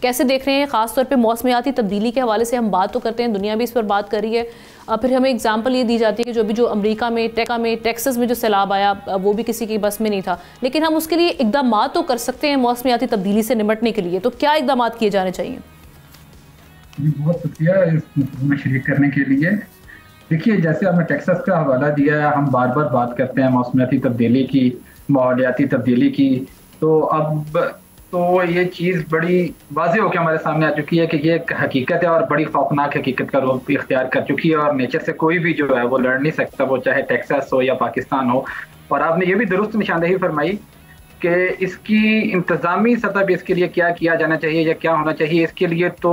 कैसे देख रहे हैं? ख़ासतौर पे मौसमियाती तब्दीली के हवाले से हम बात तो करते हैं, दुनिया भी इस पर बात कर रही है, फिर हमें एग्जांपल ये दी जाती है कि जो अमेरिका में टेक्सास में जो सैलाब आया वो भी किसी की बस में नहीं था, लेकिन हम उसके लिए इकदाम तो कर सकते हैं मौसमियाती तब्दीली से निपटने के लिए। तो क्या इकदाम किए जाने चाहिए? बहुत शुक्रिया इसमें शरीक करने के लिए। देखिए, जैसे आपने टेक्सास का हवाला दिया है, हम बार बार बात करते हैं मौसमियाती तब्दीली की, माहौलियाती तब्दीली की, तो अब तो ये चीज़ बड़ी वाज़ेह होकर हमारे सामने आ चुकी है कि ये एक हकीकत है और बड़ी खौफनाक हकीकत का रूप इख्तियार कर चुकी है, और नेचर से कोई भी जो है वो लड़ नहीं सकता, वो चाहे टेक्सास हो या पाकिस्तान हो। और आपने ये भी दुरुस्त निशानदेही फरमाई कि इसकी इंतज़ामी सतह पर इसके लिए क्या किया जाना चाहिए या क्या होना चाहिए, इसके लिए तो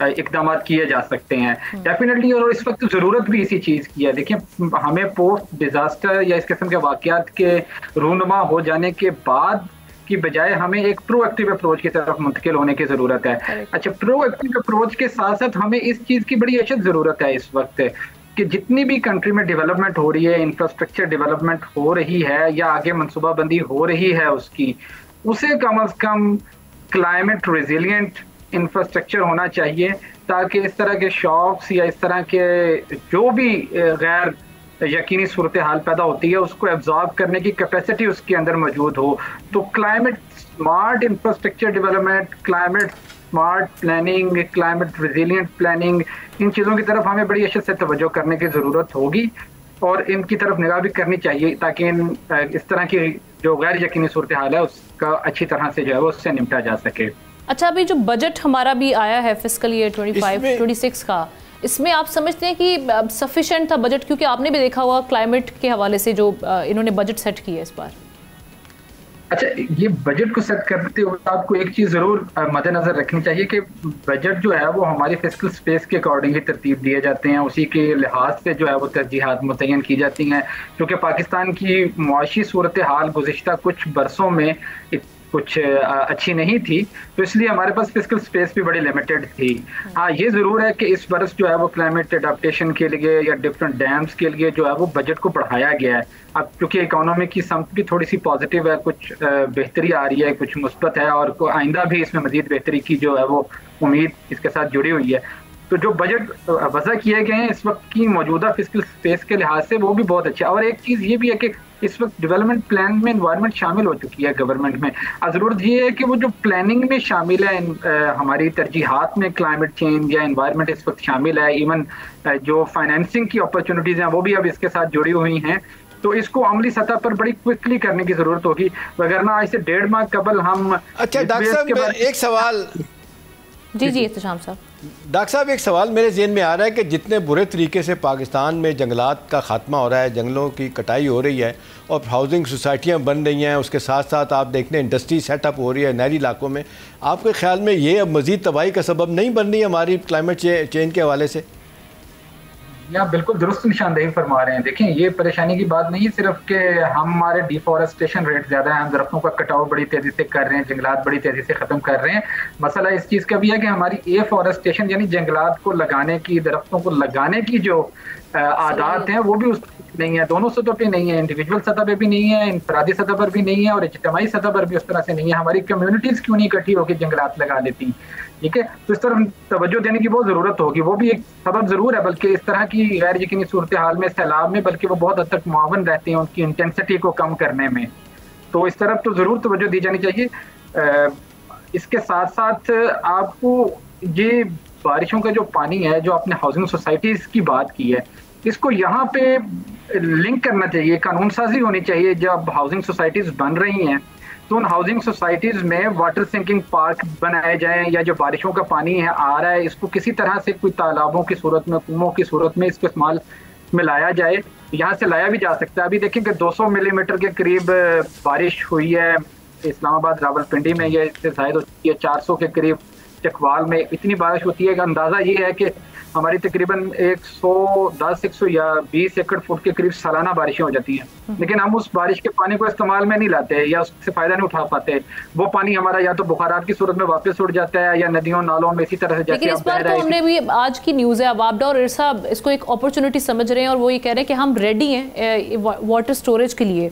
इकदाम किए जा सकते हैं डेफिनेटली, और इस वक्त ज़रूरत भी इसी चीज़ की है। देखिए, हमें पोस्ट डिज़ास्टर या इस किस्म के वाक़यात के रूनुमा हो जाने के बाद की बजाय हमें एक प्रोएक्टिव अप्रोच की तरफ मुंतकिल होने की ज़रूरत है। अच्छा, प्रोएक्टिव अप्रोच के साथ साथ हमें इस चीज़ की बड़ी अशद ज़रूरत है इस वक्त कि जितनी भी कंट्री में डेवलपमेंट हो रही है, इंफ्रास्ट्रक्चर डेवलपमेंट हो रही है या आगे मनसूबाबंदी हो रही है उसकी, उसे कम अज़ कम क्लाइमेट रेजिलिएंट इंफ्रास्ट्रक्चर होना चाहिए, ताकि इस तरह के शॉक्स या इस तरह के जो भी गैर यकीनी सूरत हाल पैदा होती है उसको एब्जॉर्ब करने की कैपेसिटी उसके अंदर मौजूद हो। तो climate smart infrastructure development, climate smart planning, climate resilient planning, इन चीज़ों की तरफ हमें बड़ी अशद से तवज्जो करने की ज़रूरत होगी और इनकी तरफ निगाह भी करनी चाहिए, ताकि इस तरह की जो गैर यकीनी सूरत हाल है उसका अच्छी तरह से जो है वो उससे निपटा जा सके। अच्छा, अभी जो बजट हमारा भी आया है फिस्कल ईयर 25-26 का, इसमें आप समझते हैं कि सफिशिएंट था बजट? क्योंकि आपने भी देखा हुआ क्लाइमेट के हवाले से जो इन्होंने बजट सेट की है इस बार। अच्छा, ये बजट को सेट करते हुए आपको एक चीज़ ज़रूर मद्देनज़र रखनी चाहिए कि बजट जो है वो हमारी फिस्कल स्पेस के अकॉर्डिंग ही तरतीब दिए जाते हैं, उसी के लिहाज से जो है वो तरजीहात मुतय्यन की जाती हैं। क्योंकि पाकिस्तान की मुआशी सूरत हाल गुज़िश्ता कुछ बरसों में कुछ अच्छी नहीं थी, तो इसलिए हमारे पास फिस्कल स्पेस भी बड़ी लिमिटेड थी। हाँ, ये ज़रूर है कि इस बरस जो है वो क्लाइमेट अडाप्टेशन के लिए या डिफरेंट डैम्स के लिए जो है वो बजट को बढ़ाया गया है। अब क्योंकि इकोनॉमी की समत भी थोड़ी सी पॉजिटिव है, कुछ बेहतरी आ रही है, कुछ मुस्बत है, और आइंदा भी इसमें मजीद बेहतरी की जो है वो उम्मीद इसके साथ जुड़ी हुई है। तो जो बजट वज़ा किए गए हैं इस वक्त की मौजूदा फिस्कल स्पेस के लिहाज से वो भी बहुत अच्छा है। और एक चीज़ ये भी है कि इस वक्त डेवलपमेंट प्लान में एनवायरनमेंट शामिल हो चुकी है गवर्नमेंट में। ज़रूरत ये है कि वो जो प्लानिंग में शामिल है, हमारी तरजीहात में क्लाइमेट चेंज या एनवायरनमेंट इस वक्त शामिल है, इवन जो फाइनेंसिंग की अपॉर्चुनिटीज़ हैं वो भी अब इसके साथ जुड़ी हुई हैं। तो इसको अमली सतह पर बड़ी क्विकली करने की ज़रूरत होगी, वगरना आज से 1.5 माह कबल हम। अच्छा डॉक्टर साहब, एक सवाल। जी इत्तेशाम साहब। डॉक्टर साहब, एक सवाल मेरे ज़हन में आ रहा है कि जितने बुरे तरीके से पाकिस्तान में जंगलात का ख़ात्मा हो रहा है, जंगलों की कटाई हो रही है और हाउसिंग सोसाइटियाँ बन रही हैं, उसके साथ साथ आप देखते हैं इंडस्ट्री सेटअप हो रही है नहरी इलाकों में, आपके ख्याल में ये अब मज़ीद तबाही का सबब नहीं बन रही है हमारी क्लाइमेट चेंज के हवाले से? आप बिल्कुल दुरुस्त निशानदेही फरमा रहे हैं। देखिए, ये परेशानी की बात नहीं सिर्फ कि हमारे डिफॉरेस्टेशन रेट ज़्यादा है, हम दरख्तों का कटाव बड़ी तेज़ी से कर रहे हैं, जंगलात बड़ी तेज़ी से ख़त्म कर रहे हैं। मसला इस चीज़ का भी है कि हमारी एफॉरेस्टेशन यानी जंगलात को लगाने की, दरख्तों को लगाने की जो आदात हैं वो भी उस नहीं है, दोनों सतह पे नहीं है, इंडिविजुअल सतह पे भी नहीं है, इंफरादी सतह पर भी नहीं है और इज्तिमाई सतह पर भी उस तरह से नहीं है। हमारी कम्युनिटीज़ क्यों नहीं इकट्ठी होकर जंगलात लगा लेती? ठीक है, तो इस तरफ तवज्जो देने की बहुत ज़रूरत होगी। वो भी एक सबब ज़रूर है, बल्कि इस तरह की गैर यकीनी सूरत हाल में, सैलाब में, बल्कि वो बहुत हद तक मुआवन रहते हैं उनकी इंटेंसिटी को कम करने में। तो इस तरफ तो ज़रूर तवज्जो दी जानी चाहिए। इसके साथ साथ आपको ये बारिशों का जो पानी है, जो आपने हाउसिंग सोसाइटीज़ की बात की है, इसको यहाँ पे लिंक करना चाहिए, कानून साजी होनी चाहिए। जब हाउसिंग सोसाइटीज़ बन रही हैं तो उन हाउसिंग सोसाइटीज़ में वाटर सिंकिंग पार्क बनाए जाएं, या जो बारिशों का पानी है आ रहा है इसको किसी तरह से कोई तालाबों की सूरत में, कुओं की सूरत में इसको इस्तेमाल में लाया जाए। यहाँ से लाया भी जा सकता है। अभी देखें कि 200 मिलीमीटर के करीब बारिश हुई है इस्लामाबाद रावलपिंडी में, ये इससे ज़ायद होती है 400 के करीब चकवाल में। इतनी बारिश होती है कि अंदाज़ा ये है कि हमारी तकरीबन 110 या 20 एकड़ फुट के करीब सालाना बारिशें हो जाती हैं, लेकिन हम उस बारिश के पानी को इस्तेमाल में नहीं लाते या उससे फ़ायदा नहीं उठा पाते। वो पानी हमारा या तो बुखारात की सूरत में वापस उड़ जाता है या नदियों नालों में इसी तरह से। लेकिन इस बार तो हमने भी, आज की न्यूज़ है, अब वापडा और इरसा इसको एक अपॉर्चुनिटी समझ रहे हैं और वो ये कह रहे हैं कि हम रेडी हैं वाटर स्टोरेज के लिए।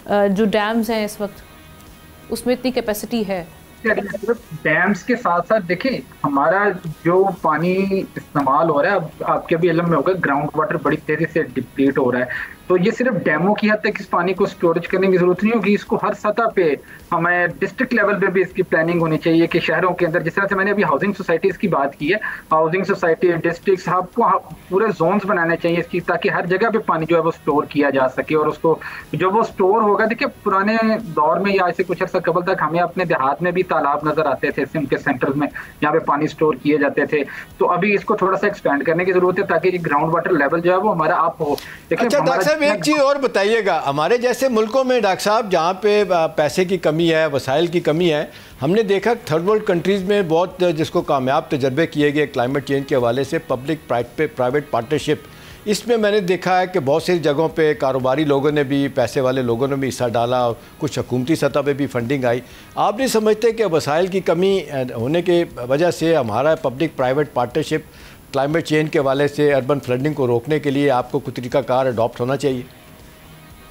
जो डैम्स हैं इस वक्त उसमें इतनी कैपेसिटी है, सिर्फ डैम्स के साथ साथ देखिए हमारा जो पानी इस्तेमाल हो रहा है, अब आपके भी इल्म में होगा ग्राउंड वाटर बड़ी तेजी से डिप्लीट हो रहा है। तो ये सिर्फ डैमों की हद तक इस पानी को स्टोरेज करने की जरूरत नहीं होगी, इसको हर सतह पे हमें डिस्ट्रिक्ट लेवल पे भी इसकी प्लानिंग होनी चाहिए कि शहरों के अंदर, जिस तरह से मैंने अभी हाउसिंग सोसाइटीज की बात की है, हाउसिंग सोसाइटी डिस्ट्रिक्ट आपको पूरे जोन्स बनाने चाहिए इसकी, ताकि हर जगह पे पानी जो है वो स्टोर किया जा सके। और उसको जो वो स्टोर होगा, देखिए पुराने दौर में या ऐसे कुछ अर्सा कबल तक हमें अपने देहात में भी तालाब नजर आते थे उनके सेंटर्स में, जहाँ पे पानी स्टोर किए जाते थे। तो अभी इसको थोड़ा सा एक्सपेंड करने की जरूरत है ताकि ग्राउंड वाटर लेवल जो है वो हमारा अप हो। अच्छा डॉक्टर साहब एक चीज़ और बताइएगा, हमारे जैसे मुल्कों में डॉक्टर साहब जहाँ पे पैसे की कमी है, वसाइल की कमी है, हमने देखा थर्ड वर्ल्ड कंट्रीज़ में बहुत जिसको कामयाब तजर्बे किए गए क्लाइमेट चेंज के हवाले से पब्लिक प्राइवेट पार्टनरशिप, इसमें मैंने देखा है कि बहुत सी जगहों पे कारोबारी लोगों ने भी, पैसे वाले लोगों ने भी हिस्सा डाला, कुछ हुकूमती सतह पे भी फंडिंग आई। आप नहीं समझते कि वसाइल की कमी होने की वजह से हमारा public private partnership climate change के हवाले से अर्बन फ्लडिंग को रोकने के लिए आपको कुछ तरीकाकार अडॉप्ट होना चाहिए?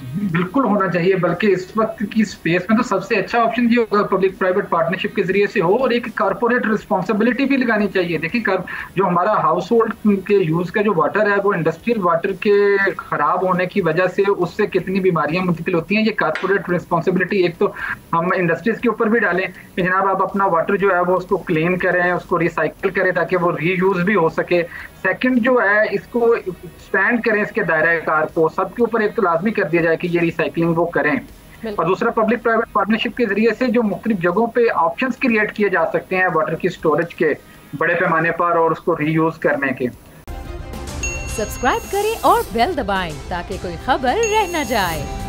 बिल्कुल होना चाहिए, बल्कि इस वक्त की स्पेस में तो सबसे अच्छा ऑप्शन ये होगा पब्लिक प्राइवेट पार्टनरशिप के जरिए से हो, और एक कारपोरेट रिस्पॉन्सिबिलिटी भी लगानी चाहिए। देखिए जो हमारा हाउस होल्ड के यूज का जो वाटर है वो इंडस्ट्रियल वाटर के खराब होने की वजह से उससे कितनी बीमारियां मुंतकिल होती हैं। ये कारपोरेट रिस्पॉन्सिबिलिटी एक तो हम इंडस्ट्रीज के ऊपर भी डालें कि जनाब आप अपना वाटर जो है वो उसको क्लीन करें, उसको रिसाइकिल करें ताकि वो रीयूज भी हो सके। सेकंड जो है इसको एक्सपेंड करें, इसके दायरा कार को सबके ऊपर एक तो लाजमी कर दिया जाए कि ये रिसाइकलिंग वो करें। और दूसरा पब्लिक प्राइवेट पार्टनरशिप के जरिए से जो मुख्तलिफ जगहों पे ऑप्शंस क्रिएट किए जा सकते हैं वाटर की स्टोरेज के बड़े पैमाने पर और उसको रीयूज करने के। सब्सक्राइब करें और बेल दबाएं ताकि कोई खबर रह न जाए।